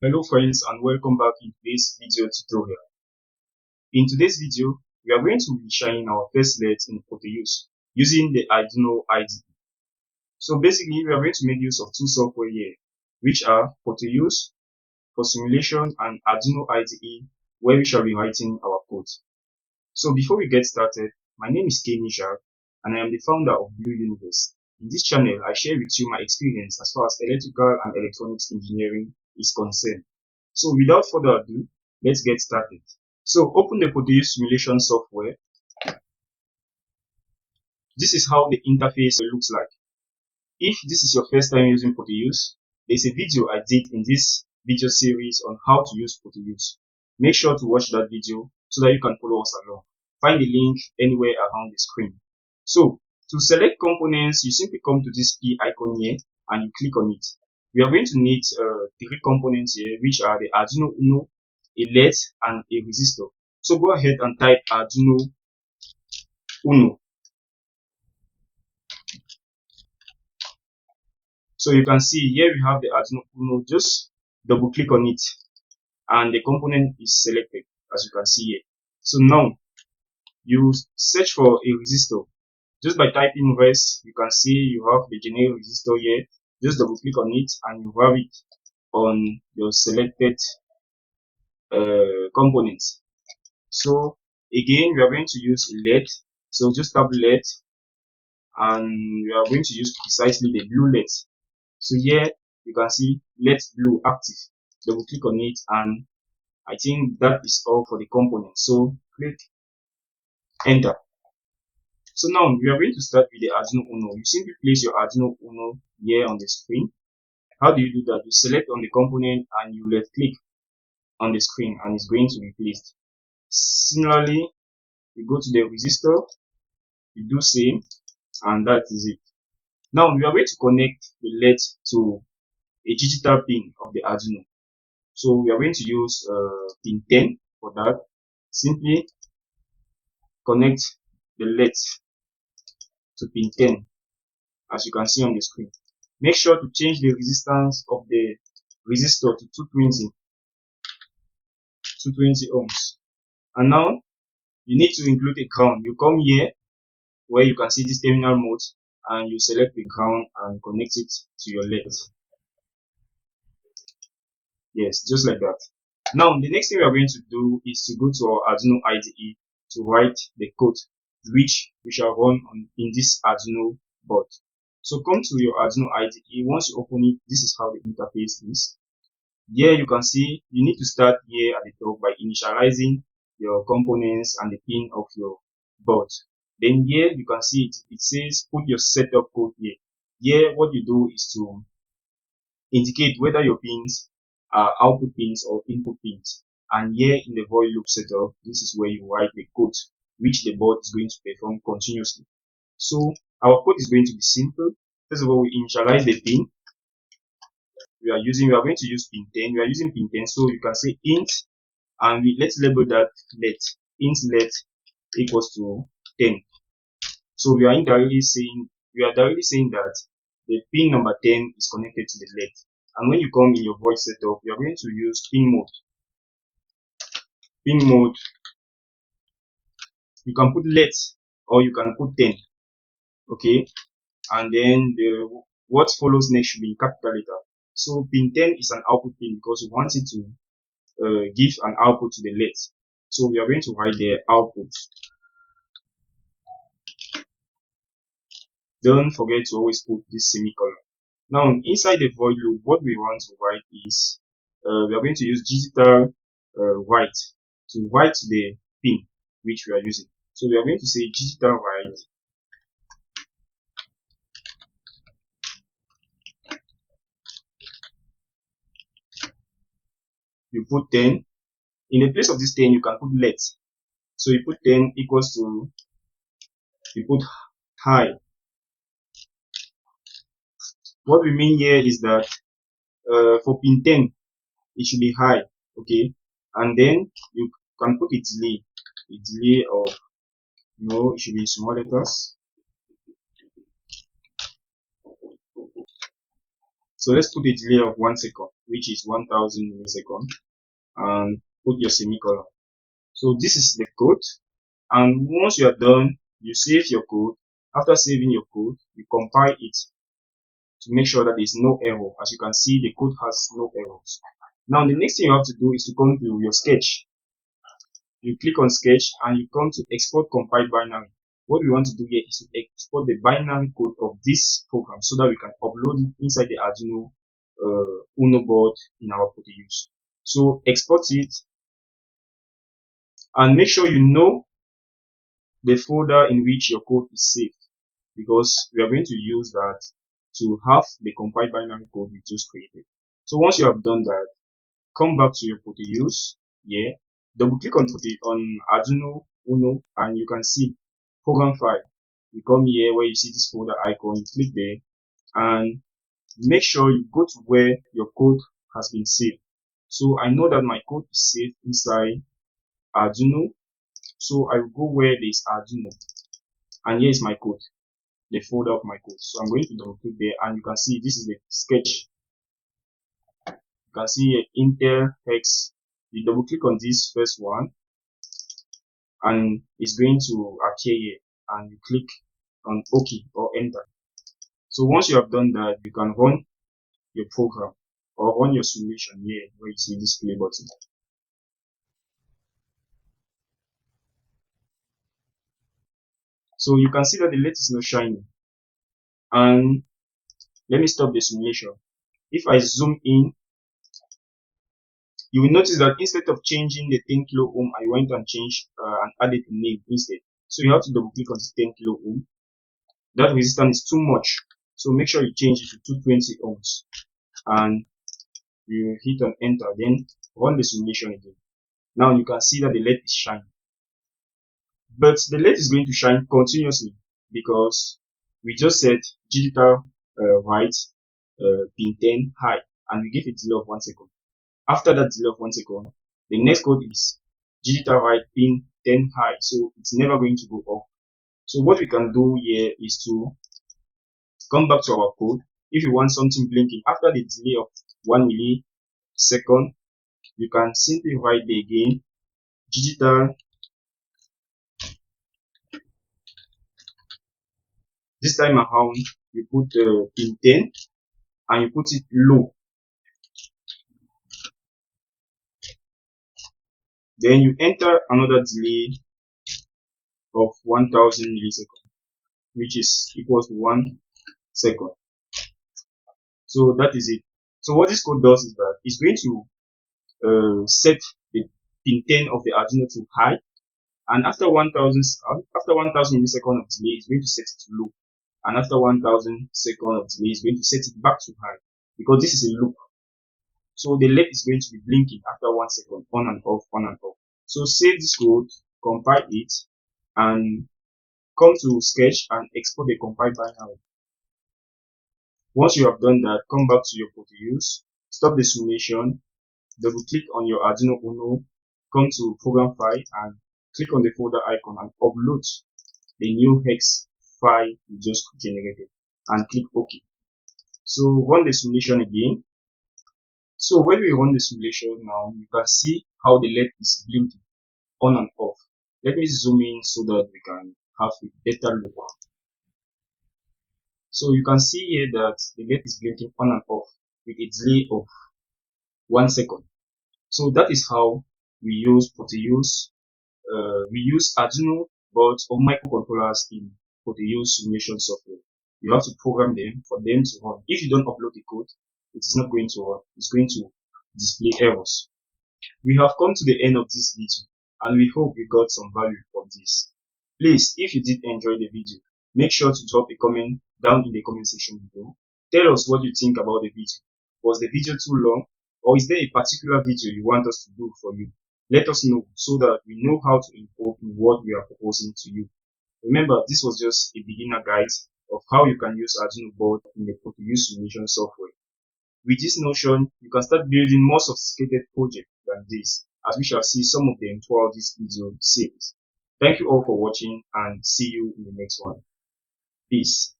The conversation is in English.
Hello friends, and welcome back in today's video tutorial. In today's video, we are going to be showing our first LEDs in Proteus using the Arduino IDE. So basically, we are going to make use of two software here, which are Proteus for simulation and Arduino IDE, where we shall be writing our code. So before we get started, my name is Kenny Sharp, and I am the founder of Blue Universe. In this channel, I share with you my experience as far as electrical and electronics engineering is concerned. So without further ado, let's get started. So open the Proteus simulation software. This is how the interface looks like. If this is your first time using Proteus, there's a video I did in this video series on how to use Proteus. Make sure to watch that video so that you can follow us along. Find the link anywhere around the screen. So to select components, you simply come to this P icon here and you click on it. We are going to need three components here, which are the Arduino UNO, a LED, and a resistor. So go ahead and type Arduino UNO. So you can see here we have the Arduino UNO. Just double click on it and the component is selected, as you can see here. So now you search for a resistor. Just by typing res, you can see you have the generic resistor here. Just double click on it and you have it on your selected components. So again, we are going to use LED. So just tap LED and we are going to use precisely the blue LED. So here you can see LED blue active. Double click on it and I think that is all for the component. So click enter. So now we are going to start with the Arduino UNO. You simply place your Arduino UNO here on the screen. How do you do that? You select on the component and you left click on the screen and it's going to be placed. Similarly, you go to the resistor, you do same, and that is it. Now we are going to connect the LED to a digital pin of the Arduino. So we are going to use pin 10 for that. Simply connect the LED to pin 10, as you can see on the screen. Make sure to change the resistance of the resistor to 220 ohms. And now you need to include a ground. You come here where you can see this terminal mode and you select the ground and connect it to your LED. Yes, just like that. Now the next thing we are going to do is to go to our Arduino IDE to write the code which we shall run in this Arduino board. So come to your Arduino IDE. Once you open it, this is how the interface is. Here you can see you need to start here at the top by initializing your components and the pin of your board. Then here you can see it says put your setup code here. Here what you do is to indicate whether your pins are output pins or input pins. And here in the void loop setup, this is where you write the code which the board is going to perform continuously. So our code is going to be simple. First of all, we initialize the pin. We are going to use pin 10. We are using pin 10, so you can say int, and let's label that LED. Int LED equals to 10. So we are directly saying that the pin number 10 is connected to the LED. And when you come in your void setup, you are going to use pin mode. Pin mode. You can put LED or you can put 10. Okay, and then what follows next should be in capital letter. So pin 10 is an output pin because we want it to give an output to the LED. So we are going to write the output. Don't forget to always put this semicolon. Now inside the void loop, what we want to write is we are going to use digital write to write the pin which we are using. So we are going to say digital write you put 10. In the place of this 10, you can put LED. So you put 10 equals to, you put high. What we mean here is that for pin 10, it should be high, okay? And then you can put a delay of, it should be small letters. So let's put a delay of 1 second. which is 1000 milliseconds, and put your semicolon. So this is the code, and once you are done, you save your code. After saving your code, you compile it to make sure that there is no error. As you can see, the code has no errors. Now the next thing you have to do is to come to your sketch. You click on sketch and you come to export compiled binary. What we want to do here is to export the binary code of this program so that we can upload it inside the Arduino UNO board in our Proteus. So export it and make sure you know the folder in which your code is saved, because we are going to use that to have the compiled binary code we just created. So once you have done that, come back to your Proteus here, double click on Arduino UNO, and you can see program file. You come here where you see this folder icon, you click there, and make sure you go to where your code has been saved. So I know that my code is saved inside Arduino, so I will go where there is Arduino, and here is my code, the folder of my code. So I'm going to double click there, and you can see this is the sketch. You can see here Intel Hex. You double click on this first one, and it's going to appear here, and you click on OK or enter. So once you have done that, you can run your program or run your simulation here where you see this play button. So you can see that the LED is not shining. And let me stop the simulation. If I zoom in, you will notice that instead of changing the 10 kilo ohm, I went and changed and added a name instead. So you have to double click on the 10 kilo ohm. That resistance is too much, so make sure you change it to 220 ohms, and you hit on enter, then run the simulation again. Now you can see that the LED is shining, but the LED is going to shine continuously because we just set digital write pin 10 high, and we give a delay of 1 second. After that delay of 1 second, the next code is digital write pin 10 high, so it's never going to go off. So what we can do here is to come back to our code. If you want something blinking after the delay of 1 millisecond, you can simply write there again digital. This time around, you put pin 10 and you put it low. Then you enter another delay of 1000 milliseconds, which is equals to 1 second. So that is it. So what this code does is that it's going to set the pin 10 of the Arduino to high, and after 1000 milliseconds of delay, it's going to set it to low, and after 1000 seconds of delay, it's going to set it back to high, because this is a loop. So the LED is going to be blinking after 1 second, on and off, on and off. So save this code, compile it, and come to sketch and export the compiled binary. Once you have done that, come back to your Proteus, stop the simulation, double click on your Arduino UNO, come to program file and click on the folder icon and upload the new hex file you just generated and click OK. So run the simulation again. So when we run the simulation now, you can see how the LED is blinking on and off. Let me zoom in so that we can have a better look. So you can see here that the LED is blinking on and off with a delay of 1 second. So that is how we use Proteus. We use Arduino boards or microcontrollers in Proteus simulation software. You have to program them for them to run. If you don't upload the code, it is not going to run. It's going to display errors. We have come to the end of this video, and we hope you got some value from this. Please, if you did enjoy the video, make sure to drop a comment down in the comment section below. Tell us what you think about the video. Was the video too long, or is there a particular video you want us to do for you? Let us know so that we know how to improve in what we are proposing to you. Remember, this was just a beginner guide of how you can use Arduino board in the Proteus simulation software. With this notion, you can start building more sophisticated projects than this, as we shall see some of them throughout this video series. Thank you all for watching, and see you in the next one. Peace.